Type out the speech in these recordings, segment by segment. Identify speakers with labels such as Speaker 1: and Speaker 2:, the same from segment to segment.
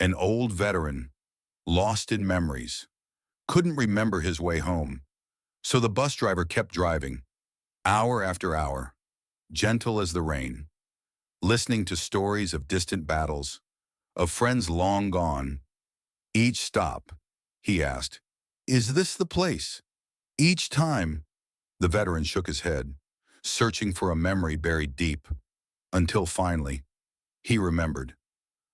Speaker 1: An old veteran, lost in memories, couldn't remember his way home. So the bus driver kept driving, hour after hour, gentle as the rain, listening to stories of distant battles, of friends long gone. Each stop, he asked, "Is this the place?" Each time, the veteran shook his head, searching for a memory buried deep, until finally, he remembered.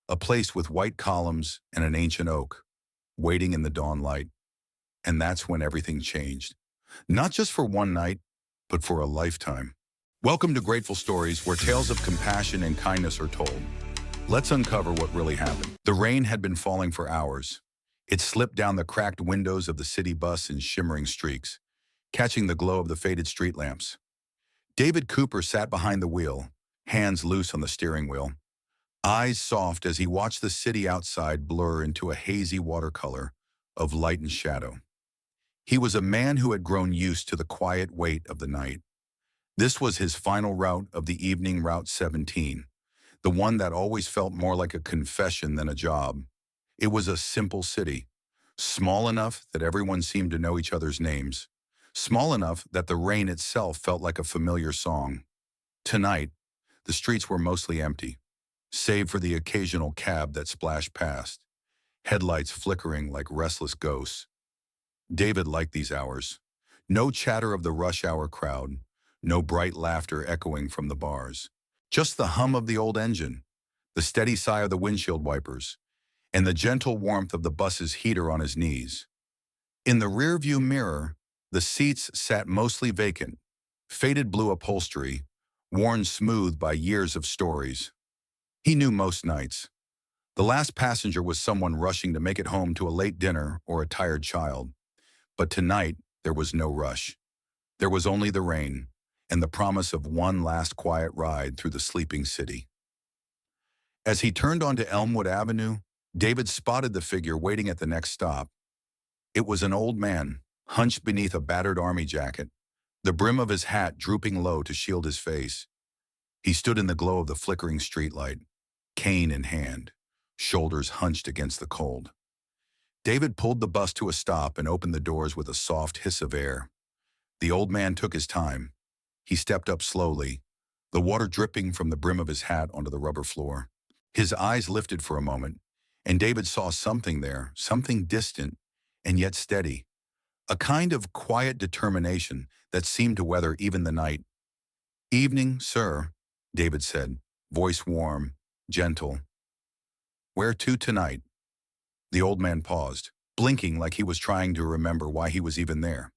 Speaker 1: A place with white columns and an ancient oak, waiting in the dawn light. And that's when everything changed. Not just for one night, but for a lifetime. Welcome to Grateful Stories, where tales of compassion and kindness are told. Let's uncover what really happened. The rain had been falling for hours. It slipped down the cracked windows of the city bus in shimmering streaks, catching the glow of the faded street lamps. David Cooper sat behind the wheel, hands loose on the steering wheel, eyes soft as he watched the city outside blur into a hazy watercolor of light and shadow. He was a man who had grown used to the quiet weight of the night. This was his final route of the evening, Route 17, the one that always felt more like a confession than a job. It was a simple city, small enough that everyone seemed to know each other's names, small enough that the rain itself felt like a familiar song. Tonight, the streets were mostly empty, save for the occasional cab that splashed past, headlights flickering like restless ghosts. David liked these hours. No chatter of the rush hour crowd, no bright laughter echoing from the bars. Just the hum of the old engine, the steady sigh of the windshield wipers, and the gentle warmth of the bus's heater on his knees. In the rearview mirror, the seats sat mostly vacant, faded blue upholstery, worn smooth by years of stories. He knew most nights. The last passenger was someone rushing to make it home to a late dinner or a tired child. But tonight, there was no rush. There was only the rain and the promise of one last quiet ride through the sleeping city. As he turned onto Elmwood Avenue, David spotted the figure waiting at the next stop. It was an old man, hunched beneath a battered army jacket, the brim of his hat drooping low to shield his face. He stood in the glow of the flickering streetlight, cane in hand, shoulders hunched against the cold. David pulled the bus to a stop and opened the doors with a soft hiss of air. The old man took his time. He stepped up slowly, the water dripping from the brim of his hat onto the rubber floor. His eyes lifted for a moment, and David saw something there, something distant and yet steady, a kind of quiet determination that seemed to weather even the night. "Evening, sir," David said, voice warm, gentle. "Where to tonight?" The old man paused, blinking like he was trying to remember why he was even there.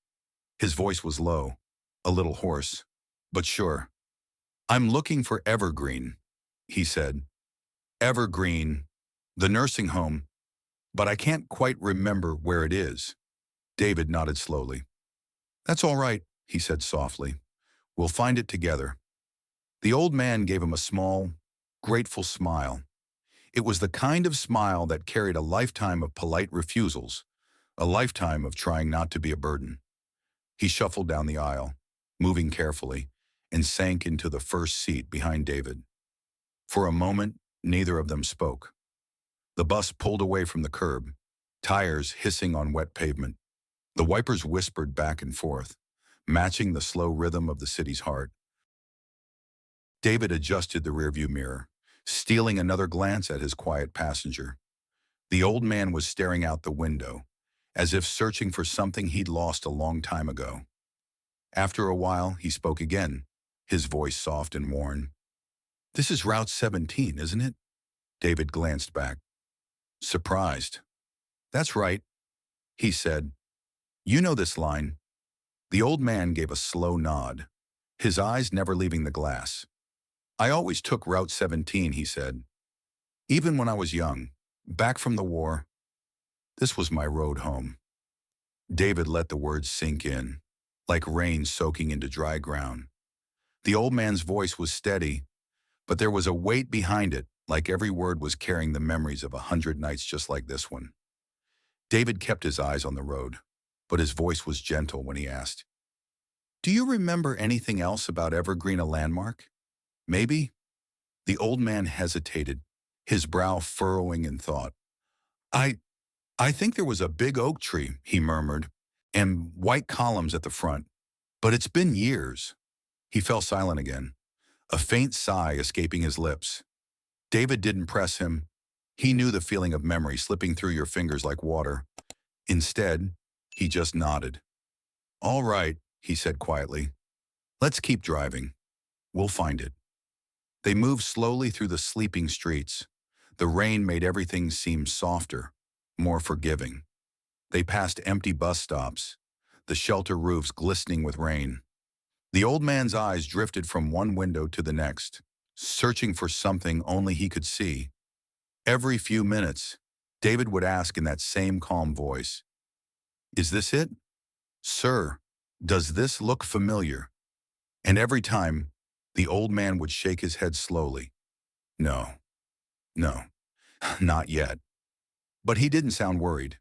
Speaker 1: His voice was low, a little hoarse, but sure. "I'm looking for Evergreen," he said. "Evergreen, the nursing home, but I can't quite remember where it is." David nodded slowly. "That's all right," he said softly. "We'll find it together." The old man gave him a small, grateful smile. It was the kind of smile that carried a lifetime of polite refusals, a lifetime of trying not to be a burden. He shuffled down the aisle, moving carefully, and sank into the first seat behind David. For a moment, neither of them spoke. The bus pulled away from the curb, tires hissing on wet pavement. The wipers whispered back and forth, matching the slow rhythm of the city's heart. David adjusted the rearview mirror, stealing another glance at his quiet passenger. The old man was staring out the window, as if searching for something he'd lost a long time ago. After a while, he spoke again, his voice soft and worn. "This is Route 17, isn't it?" David glanced back, surprised. "That's right," he said. "You know this line." The old man gave a slow nod, his eyes never leaving the glass. "I always took Route 17, he said. "Even when I was young, back from the war, this was my road home." David let the words sink in, like rain soaking into dry ground. The old man's voice was steady, but there was a weight behind it, like every word was carrying the memories of 100 nights just like this one. David kept his eyes on the road, but his voice was gentle when he asked, "Do you remember anything else about Evergreen, a landmark? Maybe?" The old man hesitated, his brow furrowing in thought. I, I think there was a big oak tree, he murmured, and white columns at the front. But it's been years. He fell silent again, a faint sigh escaping his lips. David didn't press him. He knew the feeling of memory slipping through your fingers like water. Instead, he just nodded. All right, he said quietly. Let's keep driving. We'll find it. They moved slowly through the sleeping streets. The rain made everything seem softer, more forgiving. They passed empty bus stops, the shelter roofs glistening with rain. The old man's eyes drifted from one window to the next, searching for something only he could see. Every few minutes, David would ask in that same calm voice, "Is this it? Sir, does this look familiar?" And every time, the old man would shake his head slowly. No, no, not yet. But he didn't sound worried.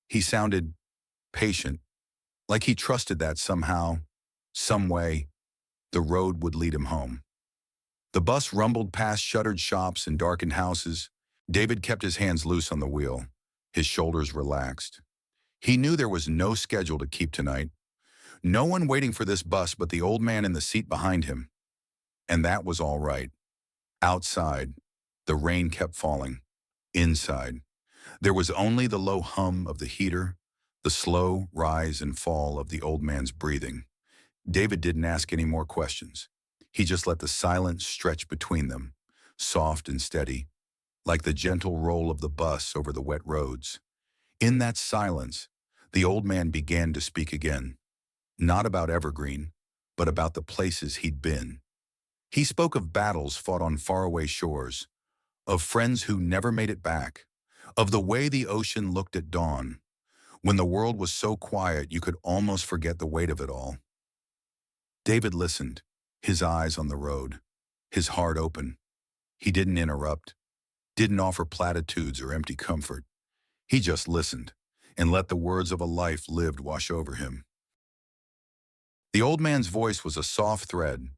Speaker 1: He sounded patient, like he trusted that somehow, some way, the road would lead him home. The bus rumbled past shuttered shops and darkened houses. David kept his hands loose on the wheel, his shoulders relaxed. He knew there was no schedule to keep tonight, no one waiting for this bus but the old man in the seat behind him. And that was all right. Outside, the rain kept falling. Inside, there was only the low hum of the heater, the slow rise and fall of the old man's breathing. David didn't ask any more questions. He just let the silence stretch between them, soft and steady, like the gentle roll of the bus over the wet roads. In that silence, the old man began to speak again, not about Evergreen, but about the places he'd been. He spoke of battles fought on faraway shores, of friends who never made it back, of the way the ocean looked at dawn, when the world was so quiet you could almost forget the weight of it all. David listened, his eyes on the road, his heart open. He didn't interrupt, didn't offer platitudes or empty comfort. He just listened and let the words of a life lived wash over him. The old man's voice was a soft thread,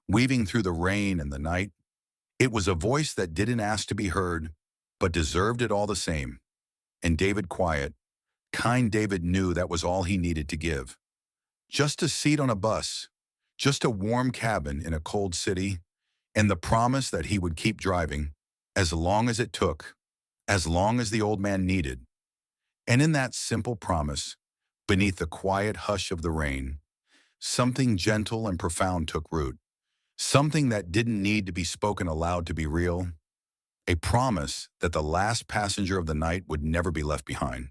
Speaker 1: weaving through the rain and the night. It was a voice that didn't ask to be heard, but deserved it all the same. And David quiet, kind David knew that was all he needed to give. Just a seat on a bus, just a warm cabin in a cold city, and the promise that he would keep driving, as long as it took, as long as the old man needed. And in that simple promise, beneath the quiet hush of the rain, something gentle and profound took root, something that didn't need to be spoken aloud to be real, a promise that the last passenger of the night would never be left behind.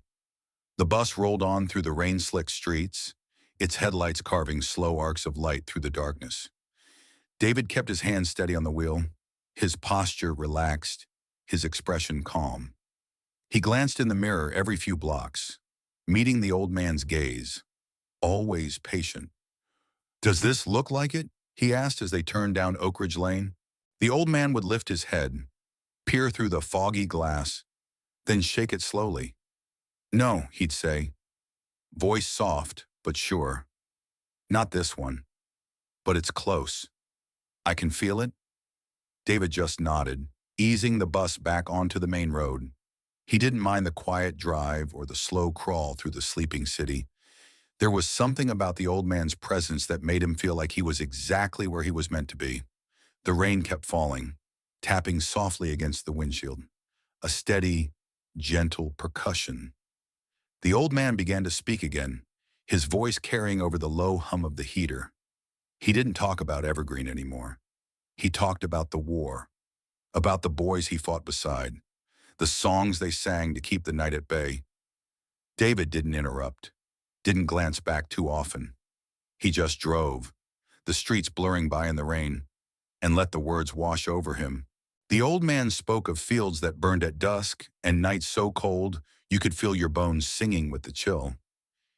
Speaker 1: The bus rolled on through the rain-slicked streets, its headlights carving slow arcs of light through the darkness. David kept his hands steady on the wheel, his posture relaxed, his expression calm. He glanced in the mirror every few blocks, meeting the old man's gaze, always patient. "Does this look like it?" he asked as they turned down Oak Ridge Lane. The old man would lift his head, peer through the foggy glass, then shake it slowly. "No," he'd say, voice soft but sure. "Not this one, but it's close. I can feel it." David just nodded, easing the bus back onto the main road. He didn't mind the quiet drive or the slow crawl through the sleeping city. There was something about the old man's presence that made him feel like he was exactly where he was meant to be. The rain kept falling, tapping softly against the windshield, a steady, gentle percussion. The old man began to speak again, his voice carrying over the low hum of the heater. He didn't talk about Evergreen anymore. He talked about the war, about the boys he fought beside, the songs they sang to keep the night at bay. David didn't interrupt, didn't glance back too often. He just drove, the streets blurring by in the rain, and let the words wash over him. The old man spoke of fields that burned at dusk and nights so cold you could feel your bones singing with the chill.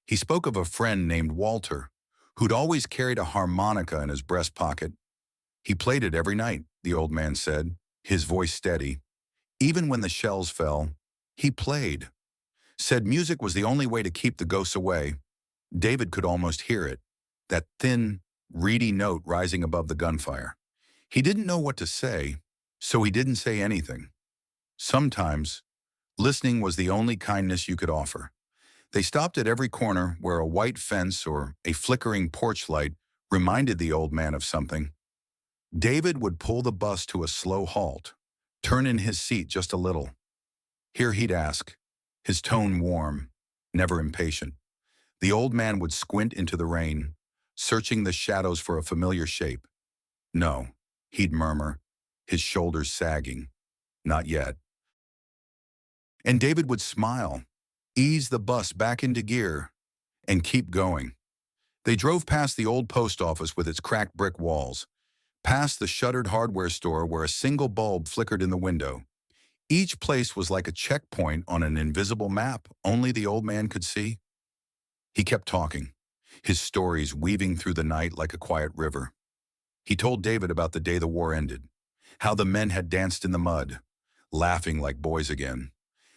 Speaker 1: He spoke of a friend named Walter, who'd always carried a harmonica in his breast pocket. He played it every night, the old man said, his voice steady. Even when the shells fell, he played. Said music was the only way to keep the ghosts away. David could almost hear it, that thin, reedy note rising above the gunfire. He didn't know what to say, so he didn't say anything. Sometimes, Listening was the only kindness you could offer. They stopped at every corner where a white fence or a flickering porch light reminded the old man of something. David would pull the bus to a slow halt, turn in his seat just a little. Here he'd ask, his tone warm, never impatient. The old man would squint into the rain, searching the shadows for a familiar shape. No, he'd murmur, his shoulders sagging. Not yet. And David would smile, ease the bus back into gear, and keep going. They drove past the old post office with its cracked brick walls, past the shuttered hardware store where a single bulb flickered in the window. Each place was like a checkpoint on an invisible map only the old man could see. He kept talking, his stories weaving through the night like a quiet river. He told David about the day the war ended, how the men had danced in the mud, laughing like boys again,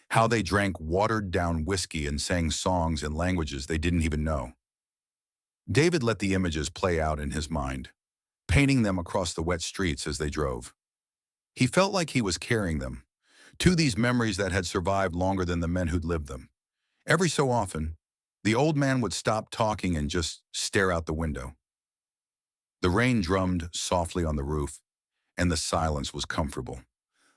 Speaker 1: how they drank watered-down whiskey and sang songs in languages they didn't even know. David let the images play out in his mind, painting them across the wet streets as they drove. He felt like he was carrying them, to these memories that had survived longer than the men who'd lived them. Every so often, the old man would stop talking and just stare out the window. The rain drummed softly on the roof, and the silence was comfortable.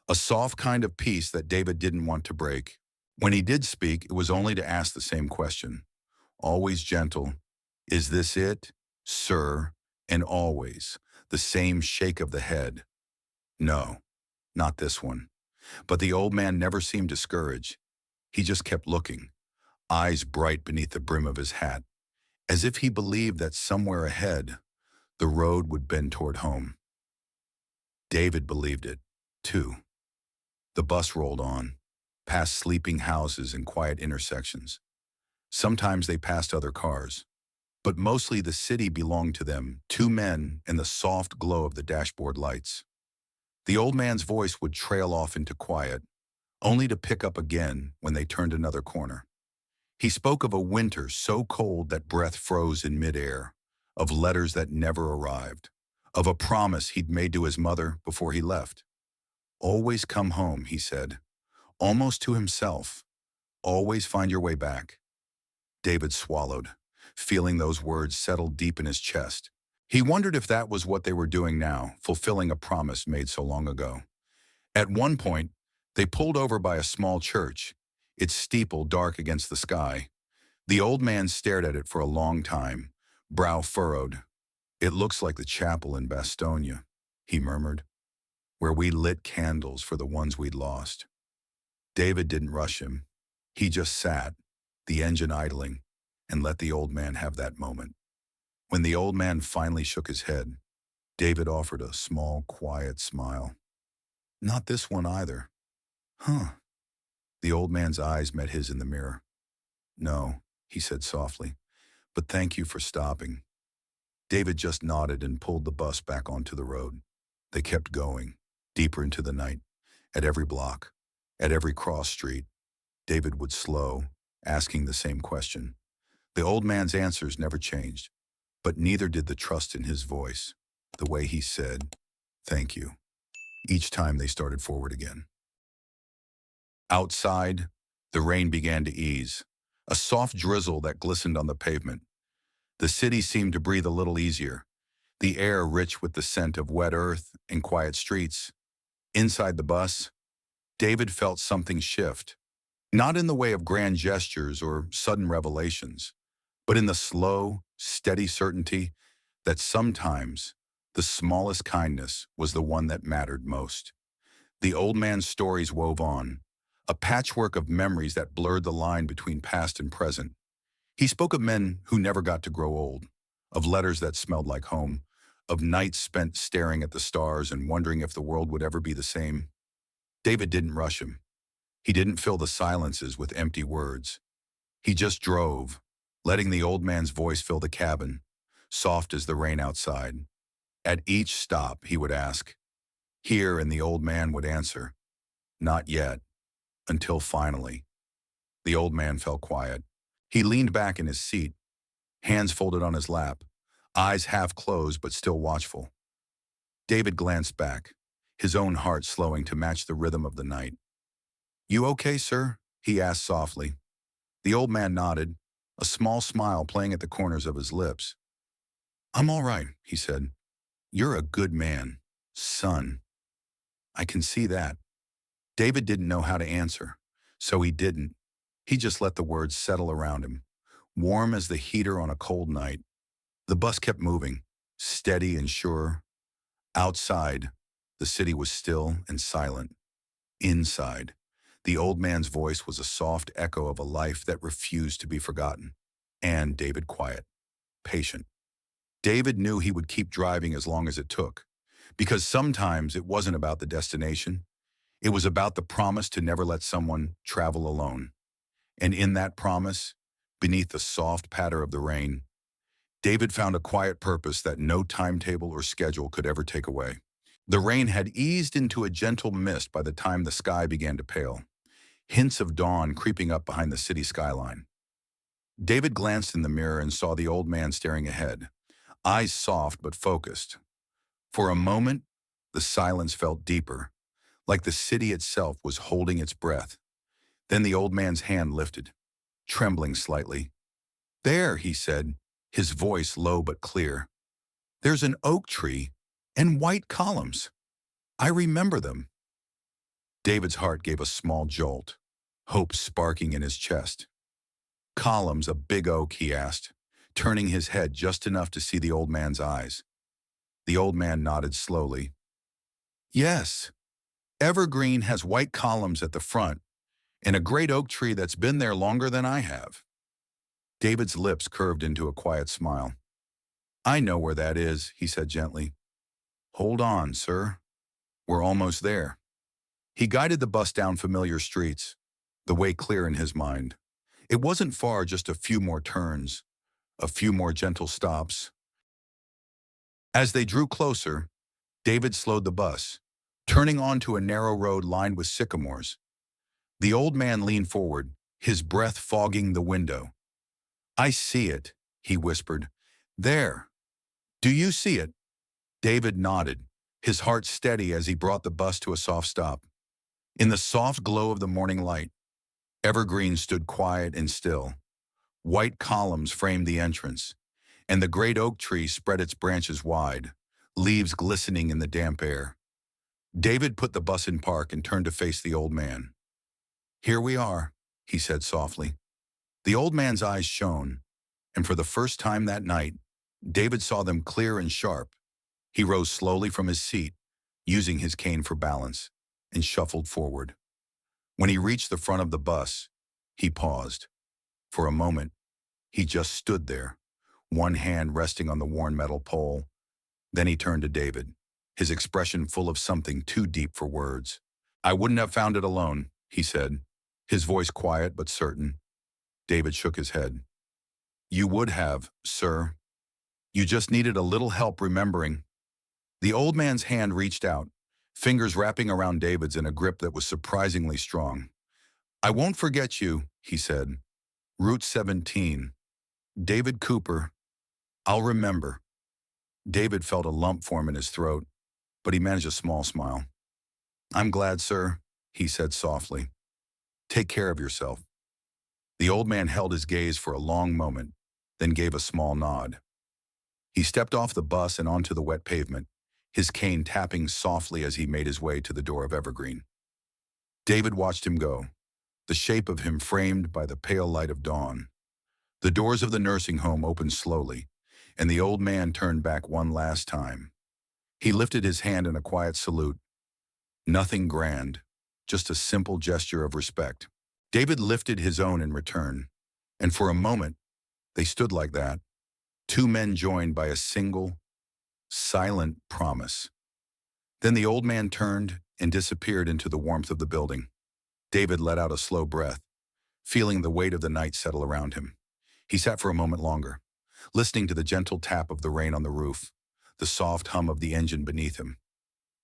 Speaker 1: A soft kind of peace that David didn't want to break. When he did speak, it was only to ask the same question. Always gentle. Is this it, sir? And always the same shake of the head. No, not this one. But the old man never seemed discouraged. He just kept looking, eyes bright beneath the brim of his hat, as if he believed that somewhere ahead, the road would bend toward home. David believed it, too. The bus rolled on, past sleeping houses and quiet intersections. Sometimes they passed other cars, but mostly the city belonged to them, two men and the soft glow of the dashboard lights. The old man's voice would trail off into quiet, only to pick up again when they turned another corner. He spoke of a winter so cold that breath froze in midair, of letters that never arrived, of a promise he'd made to his mother before he left. Always come home, he said, almost to himself. Always find your way back. David swallowed, feeling those words settle deep in his chest. He wondered if that was what they were doing now, fulfilling a promise made so long ago. At one point, they pulled over by a small church, its steeple dark against the sky. The old man stared at it for a long time, brow furrowed. It looks like the chapel in Bastogne, he murmured, where we lit candles for the ones we'd lost. David didn't rush him. He just sat, the engine idling, and let the old man have that moment. When the old man finally shook his head, David offered a small, quiet smile. Not this one either. Huh. The old man's eyes met his in the mirror. No, he said softly, but thank you for stopping. David just nodded and pulled the bus back onto the road. They kept going, deeper into the night. At every block, at every cross street, David would slow, asking the same question. The old man's answers never changed, but neither did the trust in his voice, the way he said, thank you, each time they started forward again. Outside, the rain began to ease, a soft drizzle that glistened on the pavement. The city seemed to breathe a little easier, the air rich with the scent of wet earth and quiet streets. Inside the bus, David felt something shift, not in the way of grand gestures or sudden revelations, but in the slow, steady certainty that sometimes the smallest kindness was the one that mattered most. The old man's stories wove on, a patchwork of memories that blurred the line between past and present. He spoke of men who never got to grow old, of letters that smelled like home, of nights spent staring at the stars and wondering if the world would ever be the same. David didn't rush him. He didn't fill the silences with empty words. He just drove, letting the old man's voice fill the cabin, soft as the rain outside. At each stop, he would ask, "Here," and the old man would answer, "Not yet," until finally, the old man fell quiet. He leaned back in his seat, hands folded on his lap, eyes half closed but still watchful. David glanced back, his own heart slowing to match the rhythm of the night. You okay, sir? He asked softly. The old man nodded, a small smile playing at the corners of his lips. I'm all right, he said. You're a good man, son. I can see that. David didn't know how to answer, so he didn't. He just let the words settle around him, warm as the heater on a cold night. The bus kept moving, steady and sure. Outside, the city was still and silent. Inside, the old man's voice was a soft echo of a life that refused to be forgotten. And David quiet, patient. David knew he would keep driving as long as it took, because sometimes it wasn't about the destination. It was about the promise to never let someone travel alone. And in that promise, beneath the soft patter of the rain, David found a quiet purpose that no timetable or schedule could ever take away. The rain had eased into a gentle mist by the time the sky began to pale, hints of dawn creeping up behind the city skyline. David glanced in the mirror and saw the old man staring ahead, eyes soft but focused. For a moment, the silence felt deeper, like the city itself was holding its breath. Then the old man's hand lifted, trembling slightly. There, he said, his voice low but clear. There's an oak tree and white columns. I remember them. David's heart gave a small jolt, hope sparking in his chest. Columns, a big oak, he asked, turning his head just enough to see the old man's eyes. The old man nodded slowly. Yes, evergreen has white columns at the front and a great oak tree that's been there longer than I have. David's lips curved into a quiet smile. I know where that is, he said gently. Hold on, sir. We're almost there. He guided the bus down familiar streets, the way clear in his mind. It wasn't far, just a few more turns, a few more gentle stops. As they drew closer, David slowed the bus, turning onto a narrow road lined with sycamores. The old man leaned forward, his breath fogging the window. I see it, he whispered. There. Do you see it? David nodded, his heart steady as he brought the bus to a soft stop. In the soft glow of the morning light, evergreen stood quiet and still. White columns framed the entrance, and the great oak tree spread its branches wide, leaves glistening in the damp air. David put the bus in park and turned to face the old man. Here we are, he said softly. The old man's eyes shone, and for the first time that night, David saw them clear and sharp. He rose slowly from his seat, using his cane for balance, and shuffled forward. When he reached the front of the bus, he paused. For a moment, he just stood there, one hand resting on the worn metal pole. Then he turned to David, his expression full of something too deep for words. I wouldn't have found it alone, he said, his voice quiet but certain. David shook his head. You would have, sir. You just needed a little help remembering. The old man's hand reached out, fingers wrapping around David's in a grip that was surprisingly strong. I won't forget you, he said. Route 17. David Cooper. I'll remember. David felt a lump form in his throat, but he managed a small smile. I'm glad, sir, he said softly. Take care of yourself. The old man held his gaze for a long moment, then gave a small nod. He stepped off the bus and onto the wet pavement, his cane tapping softly as he made his way to the door of Evergreen. David watched him go, the shape of him framed by the pale light of dawn. The doors of the nursing home opened slowly, and the old man turned back one last time. He lifted his hand in a quiet salute. Nothing grand, just a simple gesture of respect. David lifted his own in return, and for a moment, they stood like that, two men joined by a single, silent promise. Then the old man turned and disappeared into the warmth of the building. David let out a slow breath, feeling the weight of the night settle around him. He sat for a moment longer, listening to the gentle tap of the rain on the roof, the soft hum of the engine beneath him.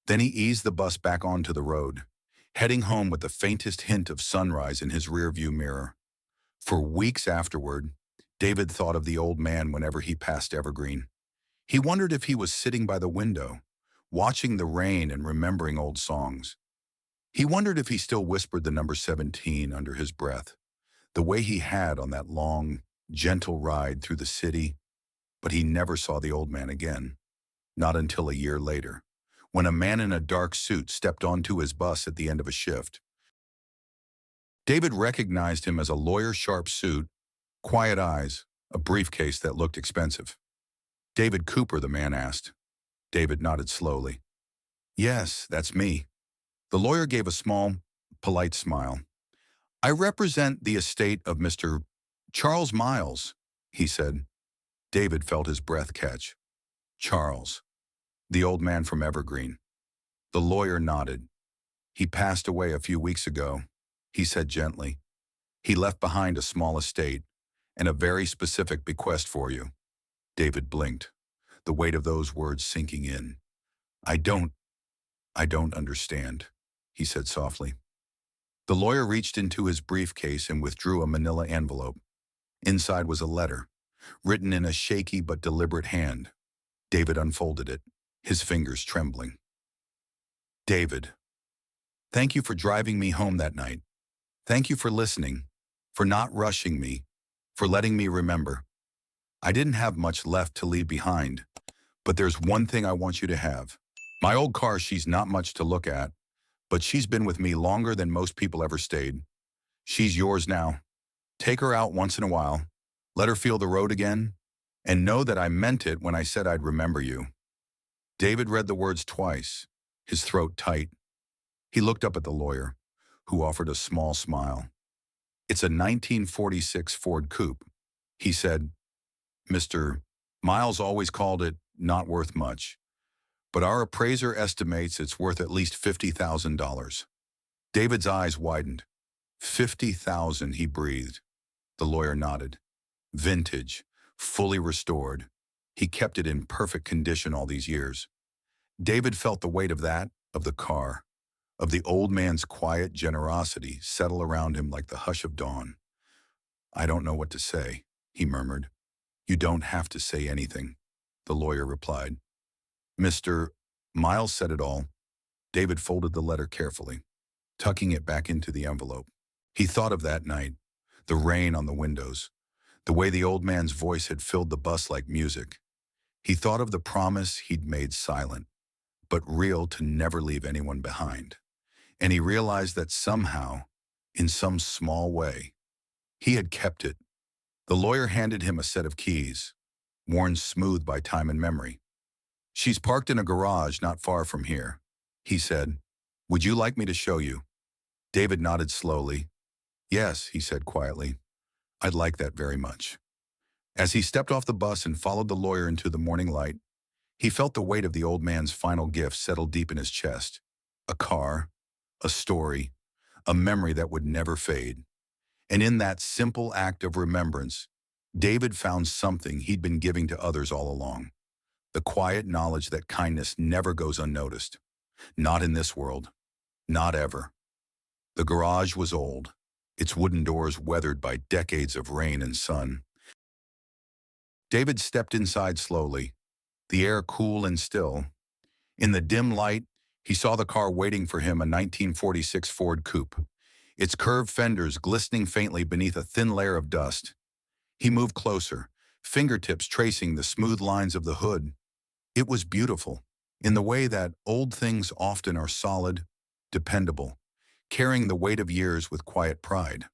Speaker 1: Then he eased the bus back onto the road, heading home with the faintest hint of sunrise in his rearview mirror. For weeks afterward, David thought of the old man whenever he passed Evergreen. He wondered if he was sitting by the window, watching the rain and remembering old songs. He wondered if he still whispered the number 17 under his breath, the way he had on that long, gentle ride through the city, but he never saw the old man again, not until a year later, when a man in a dark suit stepped onto his bus at the end of a shift. David recognized him as a lawyer-sharp suit, quiet eyes, a briefcase that looked expensive. "David Cooper," the man asked. David nodded slowly. "Yes, that's me." The lawyer gave a small, polite smile. "I represent the estate of Mr. Charles Miles," he said. David felt his breath catch. Charles, the old man from Evergreen. The lawyer nodded. "He passed away a few weeks ago," he said gently. "He left behind a small estate and a very specific bequest for you." David blinked, the weight of those words sinking in. I don't understand," he said softly. The lawyer reached into his briefcase and withdrew a manila envelope. Inside was a letter, written in a shaky but deliberate hand. David unfolded it, his fingers trembling. "David, thank you for driving me home that night. Thank you for listening, for not rushing me, for letting me remember. I didn't have much left to leave behind, but there's one thing I want you to have. My old car, she's not much to look at, but she's been with me longer than most people ever stayed. She's yours now. Take her out once in a while, let her feel the road again, and know that I meant it when I said I'd remember you." David read the words twice, his throat tight. He looked up at the lawyer, who offered a small smile. "It's a 1946 Ford Coupe," he said. "Mr. Miles always called it not worth much, but our appraiser estimates it's worth at least $50,000. David's eyes widened. "50,000, he breathed. The lawyer nodded. "Vintage, fully restored. He kept it in perfect condition all these years." David felt the weight of that, of the car, of the old man's quiet generosity settle around him like the hush of dawn. "I don't know what to say," he murmured. "You don't have to say anything," the lawyer replied. "Mr. Miles said it all." David folded the letter carefully, tucking it back into the envelope. He thought of that night, the rain on the windows, the way the old man's voice had filled the bus like music. He thought of the promise he'd made silent, but real, to never leave anyone behind. And he realized that somehow, in some small way, he had kept it. The lawyer handed him a set of keys, worn smooth by time and memory. "She's parked in a garage not far from here," he said. "Would you like me to show you?" David nodded slowly. "Yes," he said quietly. "I'd like that very much." As he stepped off the bus and followed the lawyer into the morning light, he felt the weight of the old man's final gift settle deep in his chest. A car, a story, a memory that would never fade. And in that simple act of remembrance, David found something he'd been giving to others all along. The quiet knowledge that kindness never goes unnoticed. Not in this world. Not ever. The garage was old, its wooden doors weathered by decades of rain and sun. David stepped inside slowly, the air cool and still. In the dim light, he saw the car waiting for him, a 1946 Ford Coupe, its curved fenders glistening faintly beneath a thin layer of dust. He moved closer, fingertips tracing the smooth lines of the hood. It was beautiful, in the way that old things often are: solid, dependable, carrying the weight of years with quiet pride.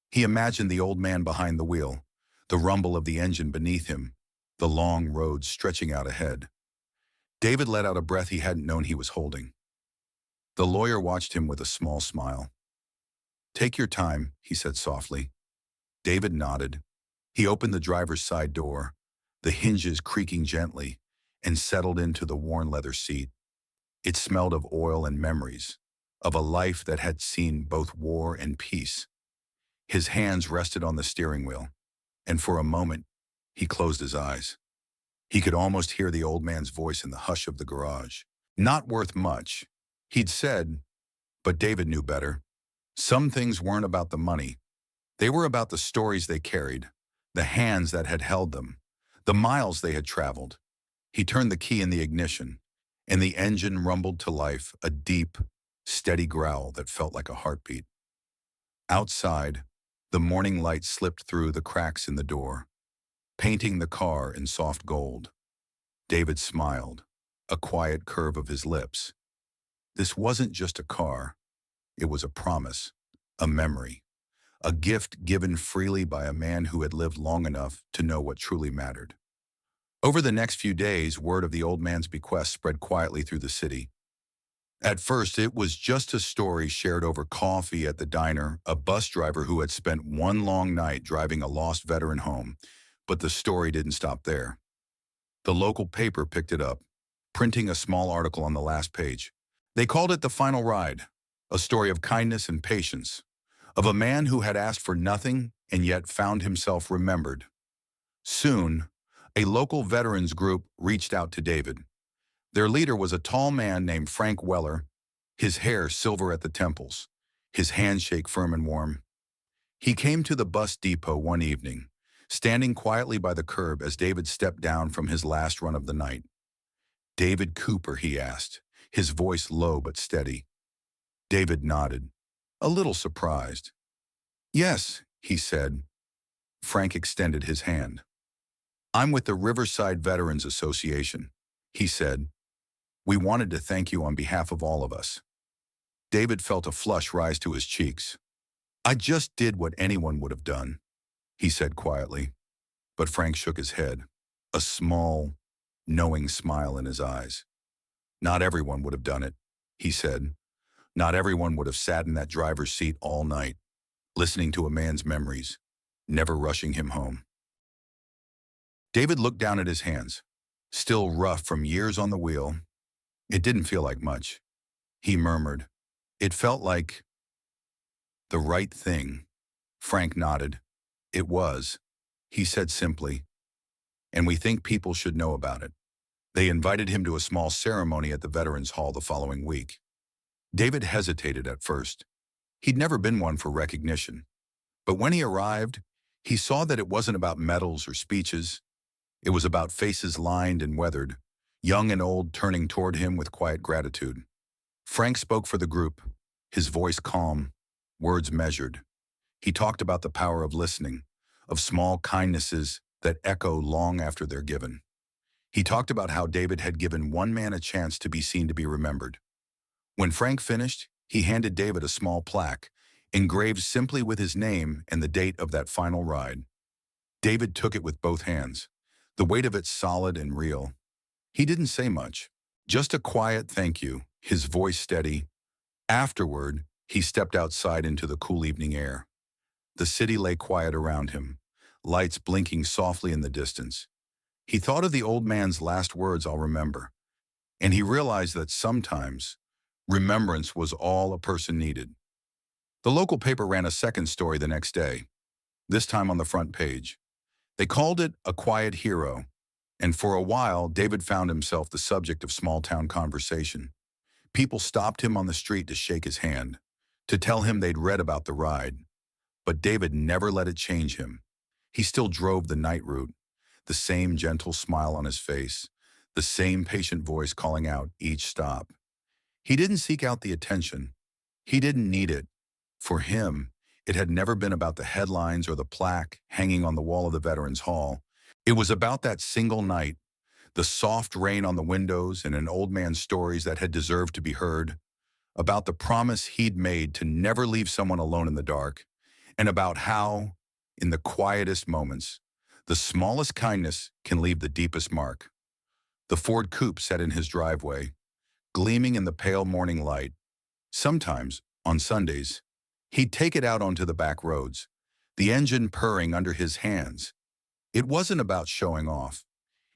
Speaker 1: He imagined the old man behind the wheel, the rumble of the engine beneath him, the long road stretching out ahead. David let out a breath he hadn't known he was holding. The lawyer watched him with a small smile. "Take your time," he said softly. David nodded. He opened the driver's side door, the hinges creaking gently, and settled into the worn leather seat. It smelled of oil and memories, of a life that had seen both war and peace. His hands rested on the steering wheel, and for a moment, he closed his eyes. He could almost hear the old man's voice in the hush of the garage. Not worth much, he'd said, but David knew better. Some things weren't about the money. They were about the stories they carried, the hands that had held them, the miles they had traveled. He turned the key in the ignition, and the engine rumbled to life, a deep, steady growl that felt like a heartbeat. Outside, the morning light slipped through the cracks in the door, painting the car in soft gold. David smiled, a quiet curve of his lips. This wasn't just a car. It was a promise, a memory, a gift given freely by a man who had lived long enough to know what truly mattered. Over the next few days, word of the old man's bequest spread quietly through the city. At first, it was just a story shared over coffee at the diner, a bus driver who had spent one long night driving a lost veteran home. But the story didn't stop there. The local paper picked it up, printing a small article on the last page. They called it The Final Ride, a story of kindness and patience, of a man who had asked for nothing and yet found himself remembered. Soon, a local veterans group reached out to David. Their leader was a tall man named Frank Weller, his hair silver at the temples, his handshake firm and warm. He came to the bus depot one evening, standing quietly by the curb as David stepped down from his last run of the night. "David Cooper," he asked, his voice low but steady. David nodded, a little surprised. "Yes," he said. Frank extended his hand. "I'm with the Riverside Veterans Association," he said. "We wanted to thank you on behalf of all of us." David felt a flush rise to his cheeks. "I just did what anyone would have done," he said quietly. But Frank shook his head, a small, knowing smile in his eyes. "Not everyone would have done it," he said. "Not everyone would have sat in that driver's seat all night, listening to a man's memories, never rushing him home." David looked down at his hands, still rough from years on the wheel. It didn't feel like much. He murmured, "It felt like the right thing." Frank nodded. "It was," he said simply, "and we think people should know about it." They invited him to a small ceremony at the Veterans Hall the following week. David hesitated at first. He'd never been one for recognition. But when he arrived, he saw that it wasn't about medals or speeches. It was about faces lined and weathered, young and old turning toward him with quiet gratitude. Frank spoke for the group, his voice calm, words measured. He talked about the power of listening, of small kindnesses that echo long after they're given. He talked about how David had given one man a chance to be seen, to be remembered. When Frank finished, he handed David a small plaque, engraved simply with his name and the date of that final ride. David took it with both hands, the weight of it solid and real. He didn't say much, just a quiet thank you, his voice steady. Afterward, he stepped outside into the cool evening air. The city lay quiet around him, lights blinking softly in the distance. He thought of the old man's last words, "I'll remember," and he realized that sometimes remembrance was all a person needed. The local paper ran a second story the next day, this time on the front page. They called it A Quiet Hero, and for a while, David found himself the subject of small-town conversation. People stopped him on the street to shake his hand, to tell him they'd read about the ride. But David never let it change him. He still drove the night route, the same gentle smile on his face, the same patient voice calling out each stop. He didn't seek out the attention. He didn't need it. For him, it had never been about the headlines or the plaque hanging on the wall of the Veterans Hall. It was about that single night, the soft rain on the windows and an old man's stories that had deserved to be heard, about the promise he'd made to never leave someone alone in the dark, and about how, in the quietest moments, the smallest kindness can leave the deepest mark. The Ford Coupe sat in his driveway, gleaming in the pale morning light. Sometimes, on Sundays, he'd take it out onto the back roads, the engine purring under his hands. It wasn't about showing off.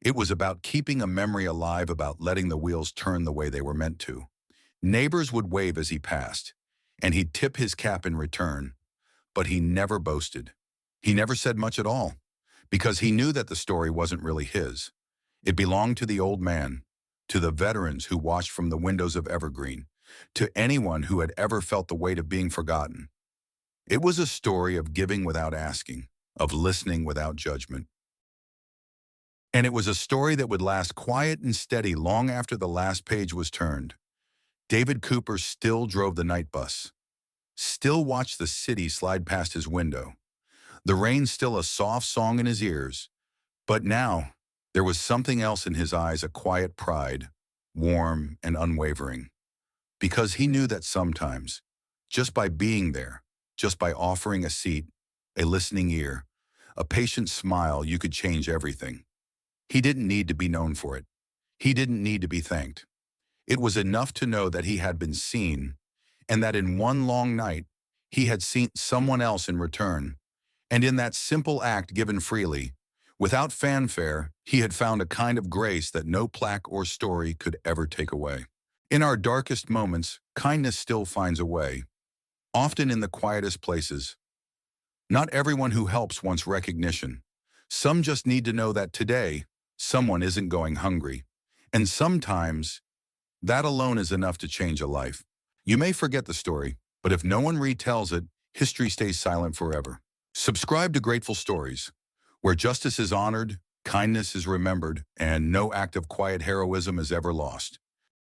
Speaker 1: It was about keeping a memory alive, about letting the wheels turn the way they were meant to. Neighbors would wave as he passed, and he'd tip his cap in return. But he never boasted. He never said much at all, because he knew that the story wasn't really his. It belonged to the old man, to the veterans who watched from the windows of Evergreen, to anyone who had ever felt the weight of being forgotten. It was a story of giving without asking, of listening without judgment. And it was a story that would last quiet and steady long after the last page was turned. David Cooper still drove the night bus, still watched the city slide past his window. The rain still a soft song in his ears, but now there was something else in his eyes, a quiet pride, warm and unwavering. Because he knew that sometimes, just by being there, just by offering a seat, a listening ear, a patient smile, you could change everything. He didn't need to be known for it. He didn't need to be thanked. It was enough to know that he had been seen, and that in one long night, he had seen someone else in return. And in that simple act given freely, without fanfare, he had found a kind of grace that no plaque or story could ever take away. In our darkest moments, kindness still finds a way, often in the quietest places. Not everyone who helps wants recognition. Some just need to know that today, someone isn't going hungry. And sometimes, that alone is enough to change a life. You may forget the story, but if no one retells it, history stays silent forever. Subscribe to Grateful Stories, where justice is honored, kindness is remembered, and no act of quiet heroism is ever lost.